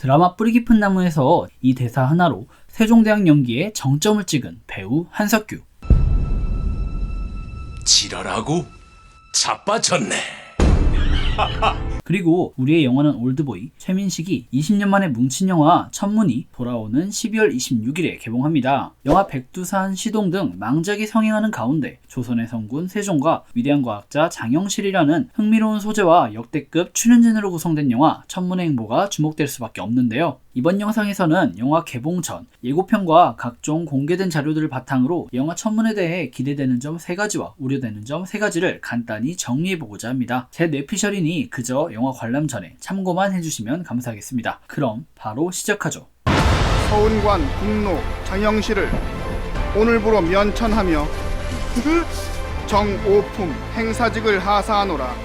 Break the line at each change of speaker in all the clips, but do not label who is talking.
드라마 뿌리 깊은 나무에서 이 대사 하나로 세종대왕 연기에 정점을 찍은 배우 한석규.
지랄하고 자빠졌네.
그리고 우리의 영화는 올드보이, 최민식이 20년 만에 뭉친 영화 천문이 돌아오는 12월 26일에 개봉합니다. 영화 백두산, 시동 등 망작이 성행하는 가운데 조선의 성군 세종과 위대한 과학자 장영실이라는 흥미로운 소재와 역대급 출연진으로 구성된 영화 천문의 행보가 주목될 수밖에 없는데요. 이번 영상에서는 영화 개봉 전 예고편과 각종 공개된 자료들을 바탕으로 영화 천문에 대해 기대되는 점 3가지와 우려되는 점 3가지를 간단히 정리해보고자 합니다. 제 뇌피셜이니 그저 영화 관람 전에 참고만 해주시면 감사하겠습니다. 그럼 바로 시작하죠.
서운관 국노 장영실을 오늘부로 면천하며 정오품 행사직을 하사하노라.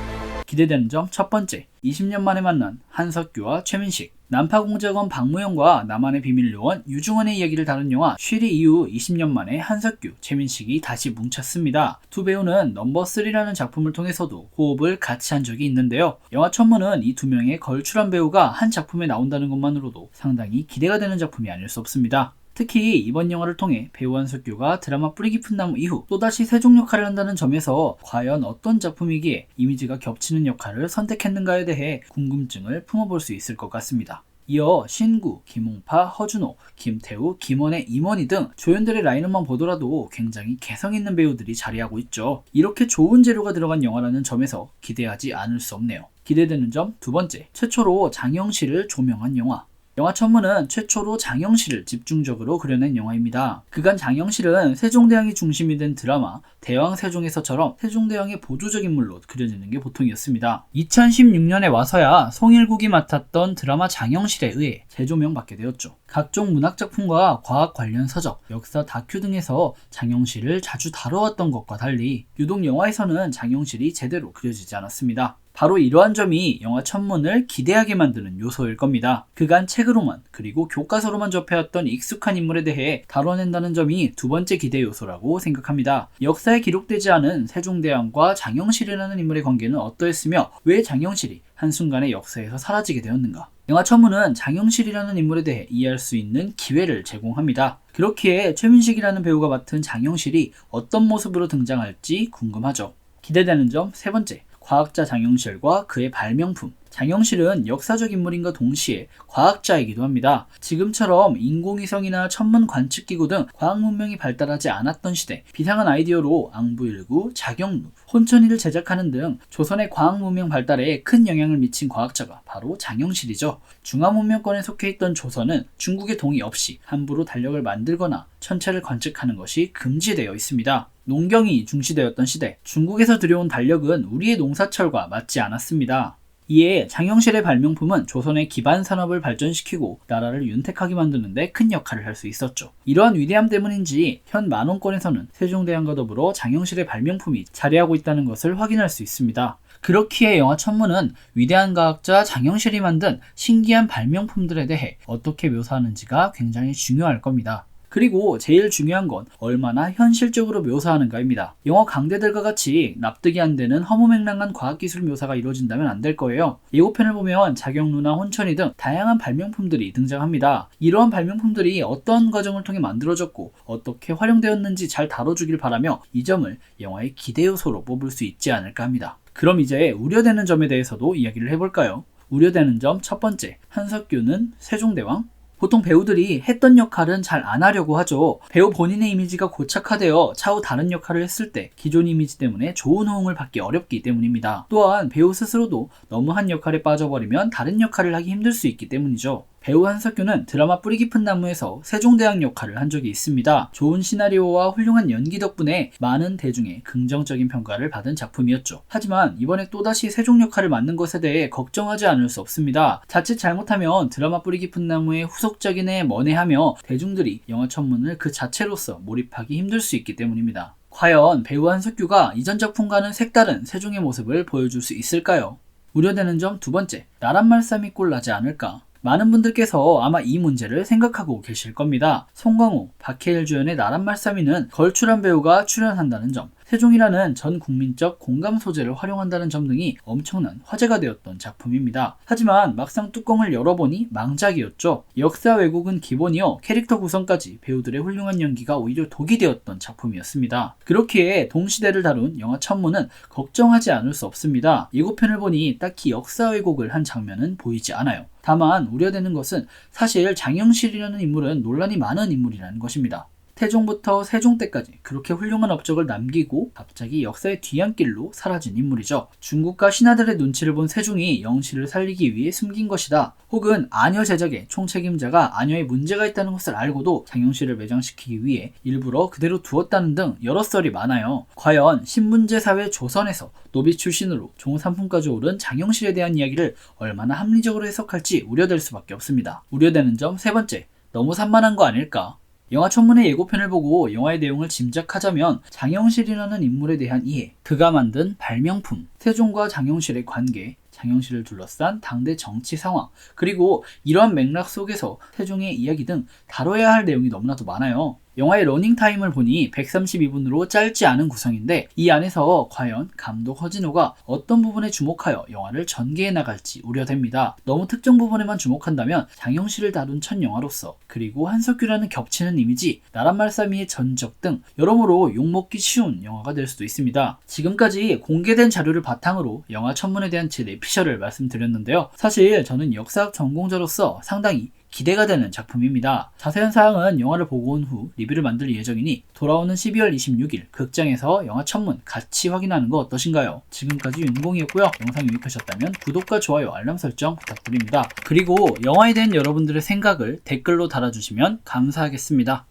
기대되는 점 첫 번째, 20년 만에 만난 한석규와 최민식. 난파공작원 박무영과 나만의 비밀요원 유중원의 이야기를 다룬 영화 쉬리 이후 20년 만에 한석규, 최민식이 다시 뭉쳤습니다. 두 배우는 넘버3라는 작품을 통해서도 호흡을 같이 한 적이 있는데요. 영화 천문은 이 두 명의 걸출한 배우가 한 작품에 나온다는 것만으로도 상당히 기대가 되는 작품이 아닐 수 없습니다. 특히 이번 영화를 통해 배우 한석규가 드라마 뿌리 깊은 나무 이후 또다시 세종 역할을 한다는 점에서 과연 어떤 작품이기에 이미지가 겹치는 역할을 선택했는가에 대해 궁금증을 품어볼 수 있을 것 같습니다. 이어 신구, 김홍파, 허준호, 김태우, 김원혜, 임원희 등 조연들의 라인업만 보더라도 굉장히 개성있는 배우들이 자리하고 있죠. 이렇게 좋은 재료가 들어간 영화라는 점에서 기대하지 않을 수 없네요. 기대되는 점 두 번째, 최초로 장영실을 조명한 영화. 영화 천문은 최초로 장영실을 집중적으로 그려낸 영화입니다. 그간 장영실은 세종대왕이 중심이 된 드라마 대왕세종에서처럼 세종대왕의 보조적 인물로 그려지는 게 보통이었습니다. 2016년에 와서야 송일국이 맡았던 드라마 장영실에 의해 재조명받게 되었죠. 각종 문학작품과 과학 관련 서적, 역사 다큐 등에서 장영실을 자주 다뤄왔던 것과 달리 유독 영화에서는 장영실이 제대로 그려지지 않았습니다. 바로 이러한 점이 영화 천문을 기대하게 만드는 요소일 겁니다. 그간 책으로만 그리고 교과서로만 접해왔던 익숙한 인물에 대해 다뤄낸다는 점이 두 번째 기대 요소라고 생각합니다. 역사에 기록되지 않은 세종대왕과 장영실이라는 인물의 관계는 어떠했으며 왜 장영실이 한순간에 역사에서 사라지게 되었는가? 영화 천문은 장영실이라는 인물에 대해 이해할 수 있는 기회를 제공합니다. 그렇기에 최민식이라는 배우가 맡은 장영실이 어떤 모습으로 등장할지 궁금하죠. 기대되는 점 세 번째, 과학자 장영실과 그의 발명품. 장영실은 역사적 인물인과 동시에 과학자이기도 합니다. 지금처럼 인공위성이나 천문 관측기구 등 과학 문명이 발달하지 않았던 시대, 비상한 아이디어로 앙부일구, 자경루, 혼천이를 제작하는 등 조선의 과학 문명 발달에 큰 영향을 미친 과학자가 바로 장영실이죠. 중화문명권에 속해 있던 조선은 중국의 동의 없이 함부로 달력을 만들거나 천체를 관측하는 것이 금지되어 있습니다. 농경이 중시되었던 시대, 중국에서 들여온 달력은 우리의 농사철과 맞지 않았습니다. 이에 장영실의 발명품은 조선의 기반 산업을 발전시키고 나라를 윤택하게 만드는 데 큰 역할을 할 수 있었죠. 이러한 위대함 때문인지 현 만원권에서는 세종대왕과 더불어 장영실의 발명품이 자리하고 있다는 것을 확인할 수 있습니다. 그렇기에 영화 천문은 위대한 과학자 장영실이 만든 신기한 발명품들에 대해 어떻게 묘사하는지가 굉장히 중요할 겁니다. 그리고 제일 중요한 건 얼마나 현실적으로 묘사하는가입니다. 영화 강대들과 같이 납득이 안 되는 허무맹랑한 과학기술 묘사가 이루어진다면 안 될 거예요. 예고편을 보면 자경루나 혼천이 등 다양한 발명품들이 등장합니다. 이러한 발명품들이 어떤 과정을 통해 만들어졌고 어떻게 활용되었는지 잘 다뤄주길 바라며 이 점을 영화의 기대 요소로 뽑을 수 있지 않을까 합니다. 그럼 이제 우려되는 점에 대해서도 이야기를 해볼까요? 우려되는 점 첫 번째, 한석규는 세종대왕? 보통 배우들이 했던 역할은 잘 안 하려고 하죠. 배우 본인의 이미지가 고착화되어 차후 다른 역할을 했을 때 기존 이미지 때문에 좋은 호응을 받기 어렵기 때문입니다. 또한 배우 스스로도 너무 한 역할에 빠져버리면 다른 역할을 하기 힘들 수 있기 때문이죠. 배우 한석규는 드라마 뿌리 깊은 나무에서 세종대왕 역할을 한 적이 있습니다. 좋은 시나리오와 훌륭한 연기 덕분에 많은 대중의 긍정적인 평가를 받은 작품이었죠. 하지만 이번에 또다시 세종 역할을 맡는 것에 대해 걱정하지 않을 수 없습니다. 자칫 잘못하면 드라마 뿌리 깊은 나무의 후속작이네 뭐네하며 대중들이 영화 천문을 그 자체로서 몰입하기 힘들 수 있기 때문입니다. 과연 배우 한석규가 이전 작품과는 색다른 세종의 모습을 보여줄 수 있을까요? 우려되는 점 두 번째, 나란 말싸움이 꼴나지 않을까? 많은 분들께서 아마 이 문제를 생각하고 계실 겁니다. 송강호, 박해일 주연의 나란 말싸미는 걸출한 배우가 출연한다는 점, 세종이라는 전 국민적 공감 소재를 활용한다는 점 등이 엄청난 화제가 되었던 작품입니다. 하지만 막상 뚜껑을 열어보니 망작이었죠. 역사 왜곡은 기본이요, 캐릭터 구성까지 배우들의 훌륭한 연기가 오히려 독이 되었던 작품이었습니다. 그렇기에 동시대를 다룬 영화 천문은 걱정하지 않을 수 없습니다. 예고편을 보니 딱히 역사 왜곡을 한 장면은 보이지 않아요. 다만 우려되는 것은 사실 장영실이라는 인물은 논란이 많은 인물이라는 것입니다. 태종부터 세종 때까지 그렇게 훌륭한 업적을 남기고 갑자기 역사의 뒤안길로 사라진 인물이죠. 중국과 신하들의 눈치를 본 세종이 영실을 살리기 위해 숨긴 것이다. 혹은 아녀 제작의 총책임자가 아녀에 문제가 있다는 것을 알고도 장영실을 매장시키기 위해 일부러 그대로 두었다는 등 여러 썰이 많아요. 과연 신분제 사회 조선에서 노비 출신으로 종삼품까지 오른 장영실에 대한 이야기를 얼마나 합리적으로 해석할지 우려될 수밖에 없습니다. 우려되는 점 세 번째, 너무 산만한 거 아닐까? 영화 천문의 예고편을 보고 영화의 내용을 짐작하자면 장영실이라는 인물에 대한 이해, 그가 만든 발명품, 세종과 장영실의 관계, 장영실을 둘러싼 당대 정치 상황, 그리고 이러한 맥락 속에서 세종의 이야기 등 다뤄야 할 내용이 너무나도 많아요. 영화의 러닝타임을 보니 132분으로 짧지 않은 구성인데 이 안에서 과연 감독 허진호가 어떤 부분에 주목하여 영화를 전개해 나갈지 우려됩니다. 너무 특정 부분에만 주목한다면 장영실을 다룬 첫 영화로서, 그리고 한석규라는 겹치는 이미지, 나란말싸미의 전적 등 여러모로 욕먹기 쉬운 영화가 될 수도 있습니다. 지금까지 공개된 자료를 바탕으로 영화 천문에 대한 제 내피셜을 말씀드렸는데요. 사실 저는 역사학 전공자로서 상당히 기대가 되는 작품입니다. 자세한 사항은 영화를 보고 온 후 리뷰를 만들 예정이니 돌아오는 12월 26일 극장에서 영화 천문 같이 확인하는 거 어떠신가요? 지금까지 윤공이었고요. 영상이 유익하셨다면 구독과 좋아요, 알람 설정 부탁드립니다. 그리고 영화에 대한 여러분들의 생각을 댓글로 달아주시면 감사하겠습니다.